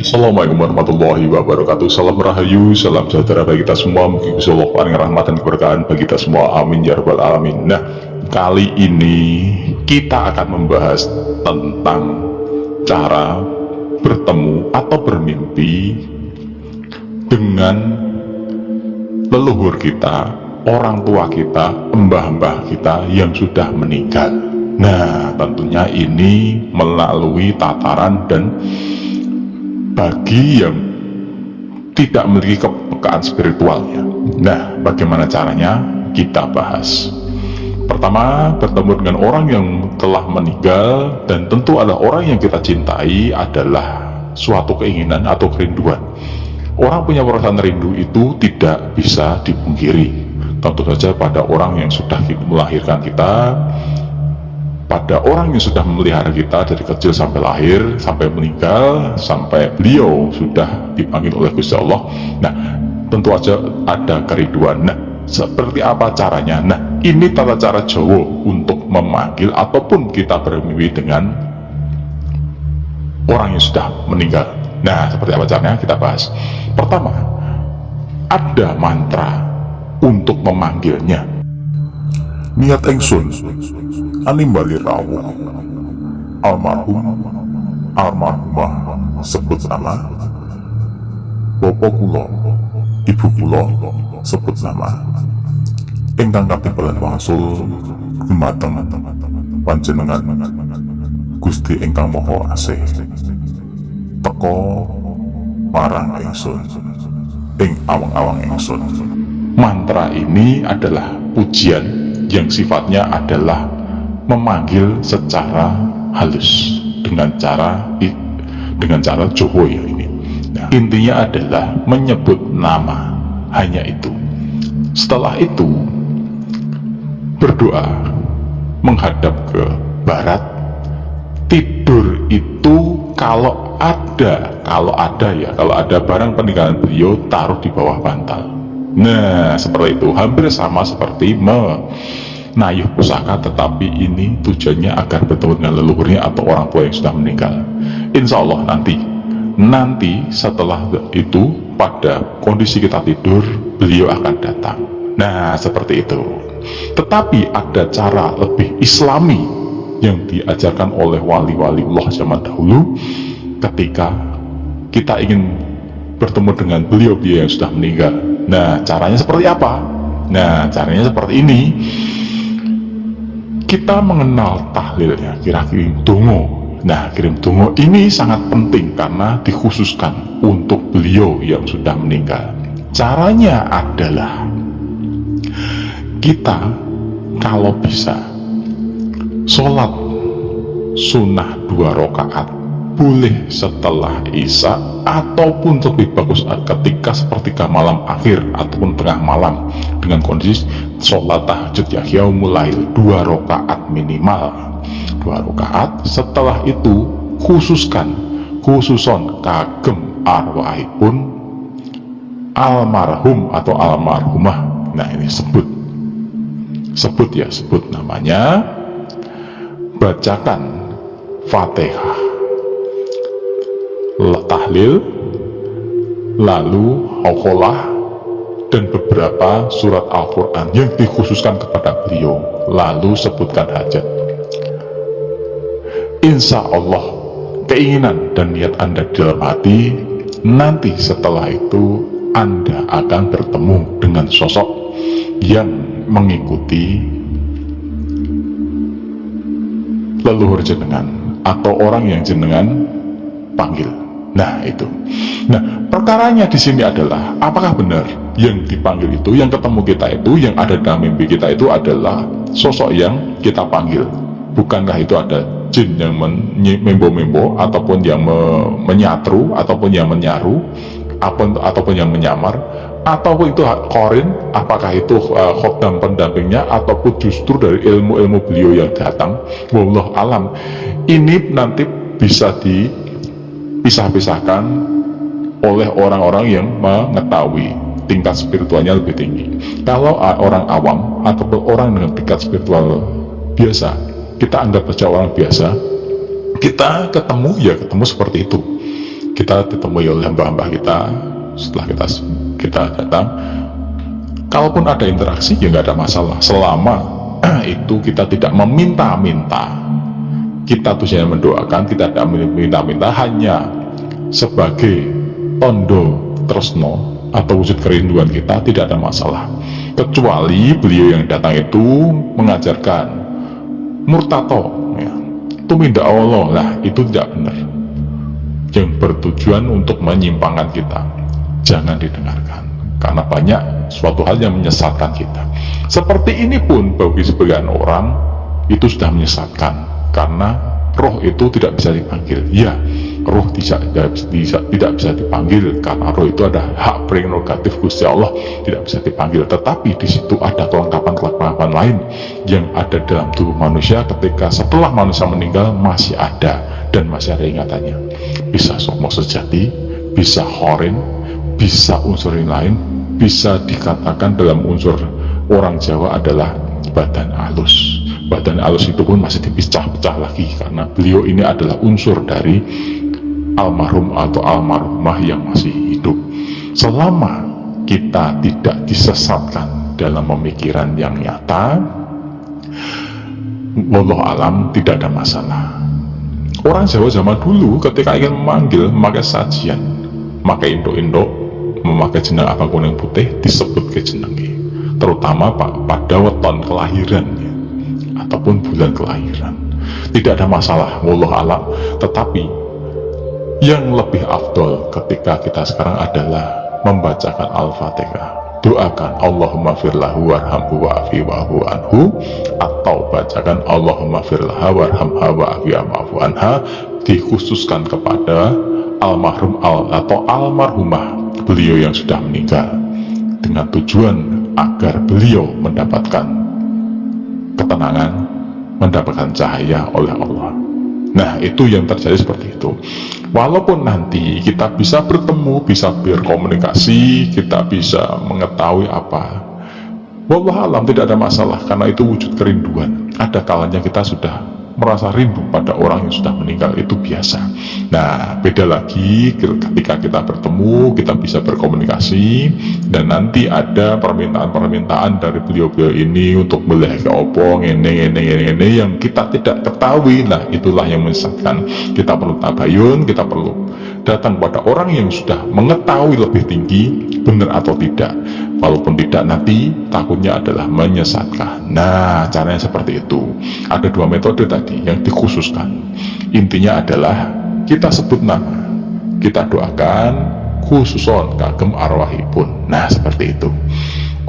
Assalamualaikum warahmatullahi wabarakatuh. Salam rahayu, salam sejahtera bagi kita semua. Mungkin Gusti Allah paling rahmat dan keberkahan bagi kita semua. Amin ya rabbal alamin. Nah, kali ini kita akan membahas tentang cara bertemu atau bermimpi dengan leluhur kita, orang tua kita, mbah-mbah kita yang sudah meninggal. Nah, tentunya ini melalui tataran dan bagi yang tidak memiliki kepekaan spiritualnya. Nah, bagaimana caranya? Kita bahas. Pertama, bertemu dengan orang yang telah meninggal dan tentu adalah orang yang kita cintai adalah suatu keinginan atau kerinduan. Orang punya perasaan rindu itu tidak bisa dipungkiri. Tentu saja pada orang yang sudah melahirkan kita, pada orang yang sudah memelihara kita dari kecil sampai lahir, sampai meninggal, sampai beliau sudah dipanggil oleh Gusti Allah. Nah, tentu saja ada kerinduan. Nah, seperti apa caranya? Nah, ini tata cara Jawa untuk memanggil ataupun kita bermimpi dengan orang yang sudah meninggal. Nah, seperti apa caranya? Kita bahas. Pertama, ada mantra untuk memanggilnya. Niat ingsun animbali rawuh almarhum almarhumah sebut nama, bapak kula ibu kula sebut nama, ingkang katimbalan wangsul dumateng panjenengan Gusti ingkang Maha Asih teka marang ingsun ing awang-awang ingsun. Mantra ini adalah pujian yang sifatnya adalah memanggil secara halus dengan cara Jawa ya ini. Nah, intinya adalah menyebut nama, hanya itu. Setelah itu berdoa menghadap ke barat. Tidur itu kalau ada barang peninggalan beliau taruh di bawah bantal. Nah, seperti itu, hampir sama seperti menayuh pusaka, tetapi ini tujuannya agar bertemu dengan leluhurnya atau orang tua yang sudah meninggal. Insya Allah nanti setelah itu pada kondisi kita tidur, beliau akan datang. Nah, seperti itu. Tetapi ada cara lebih islami yang diajarkan oleh wali-wali Allah zaman dahulu ketika kita ingin bertemu dengan beliau yang sudah meninggal. Nah, caranya seperti apa? Nah, caranya seperti ini. Kita mengenal tahlilnya, kirim dongo. Nah, kirim dongo ini sangat penting karena dikhususkan untuk beliau yang sudah meninggal. Caranya adalah kita kalau bisa sholat sunnah 2 rakaat, boleh setelah isya ataupun lebih bagus ketika sepertiga malam akhir ataupun tengah malam dengan kondisi sholat tahajud ya yaumul lail 2 rakaat minimal 2 rakaat. Setelah itu khususon kagem arwahipun almarhum atau almarhumah. Nah, ini sebut namanya, bacakan Fatihah, tahlil, lalu hauqolah dan beberapa surat Al-Quran yang dikhususkan kepada beliau, lalu sebutkan hajat. Insya Allah keinginan dan niat Anda di dalam hati, nanti setelah itu Anda akan bertemu dengan sosok yang mengikuti leluhur jenengan atau orang yang jenengan panggil. Nah, itu. Nah, perkaranya di sini adalah apakah benar yang dipanggil itu, yang ketemu kita itu, yang ada dalam mimpi kita itu adalah sosok yang kita panggil? Bukankah itu ada jin yang membo-membo ataupun yang menyatru ataupun yang menyaru ataupun yang menyamar, ataupun itu korin, apakah itu khodam pendampingnya ataupun justru dari ilmu-ilmu beliau yang datang? Wallahu alam. Ini nanti bisa dipisah-pisahkan oleh orang-orang yang mengetahui tingkat spiritualnya lebih tinggi. Kalau orang awam ataupun orang dengan tingkat spiritual biasa, kita anggap saja orang biasa, kita ketemu seperti itu. kita ditemui oleh hamba-hamba kita, setelah kita datang, kalaupun ada interaksi ya nggak ada masalah, selama itu kita tidak meminta-minta. Kita tuh hanya mendoakan, kita tidak meminta-minta, hanya sebagai tondo tresno atau wujud kerinduan kita, tidak ada masalah. Kecuali beliau yang datang itu mengajarkan murtato ya, tumindak Allah, lah itu tidak benar, yang bertujuan untuk menyimpangkan kita, jangan didengarkan, karena banyak suatu hal yang menyesatkan kita. Seperti ini pun bagi sebagian orang itu sudah menyesatkan, karena roh itu tidak bisa dipanggil. Ya, roh tidak bisa dipanggil, karena roh itu ada hak prerogatif Gusti Allah, tidak bisa dipanggil. Tetapi di situ ada kelengkapan lain yang ada dalam tubuh manusia, ketika setelah manusia meninggal masih ada, dan masih ada ingatannya. Bisa somo sejati, bisa horin, bisa unsur lain, bisa dikatakan dalam unsur orang Jawa adalah badan halus. Badan halus itu pun masih dipecah-pecah lagi, karena beliau ini adalah unsur dari almarhum atau almarhumah yang masih hidup. Selama kita tidak disesatkan dalam pemikiran yang nyata, wallahu alam, tidak ada masalah. Orang Jawa zaman dulu ketika ingin memanggil memakai sajian, memakai induk-induk, memakai jeneng abang kuning putih, disebut ke jenenge, terutama pada weton kelahiran ya, ataupun bulan kelahiran. Tidak ada masalah, wallahu alam. Tetapi yang lebih afdol ketika kita sekarang adalah membacakan Al-Fatihah. Doakan Allahumma firlahu warhamhu wa'afi wa'afu anhu, atau bacakan Allahumma firlaha warhamha wa'afi wa'afu anha, dikhususkan kepada almarhum atau almarhumah beliau yang sudah meninggal, dengan tujuan agar beliau mendapatkan ketenangan, mendapatkan cahaya oleh Allah. Nah, itu yang terjadi seperti itu. Walaupun nanti kita bisa bertemu, bisa berkomunikasi, kita bisa mengetahui apa, wallahu alam, tidak ada masalah, karena itu wujud kerinduan. Ada kalanya kita sudah merasa rindu pada orang yang sudah meninggal, itu biasa. Nah, beda lagi ketika kita bertemu, kita bisa berkomunikasi, dan nanti ada permintaan-permintaan dari beliau-beliau ini untuk beli ke opong ini yang kita tidak ketahui. Nah, itulah yang menyesatkan. Kita perlu tabayun, kita perlu datang pada orang yang sudah mengetahui lebih tinggi benar atau tidak. Walaupun tidak, nanti takutnya adalah menyesatkan. Nah, caranya seperti itu. Ada dua metode tadi yang dikhususkan. Intinya adalah kita sebut nama, kita doakan khususon kagem arwahipun. Nah, seperti itu.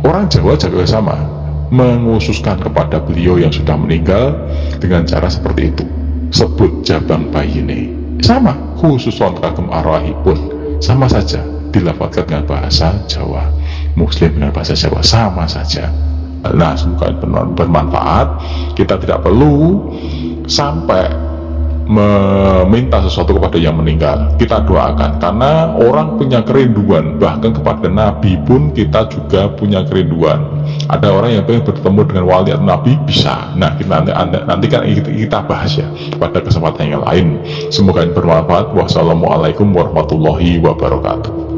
Orang Jawa juga sama, menghususkan kepada beliau yang sudah meninggal dengan cara seperti itu. Sebut jabang bayine, sama, khususon kagem arwahipun, sama saja dilafalkan dengan bahasa Jawa. Muslim dengan bahasa Jawa sama saja. Nah, semoga bermanfaat. Kita tidak perlu sampai meminta sesuatu kepada yang meninggal. Kita doakan, karena orang punya kerinduan, bahkan kepada Nabi pun kita juga punya kerinduan. Ada orang yang pengen bertemu dengan wali atau Nabi, bisa. Nah, nanti kan kita bahas ya pada kesempatan yang lain. Semoga bermanfaat. Wassalamualaikum warahmatullahi wabarakatuh.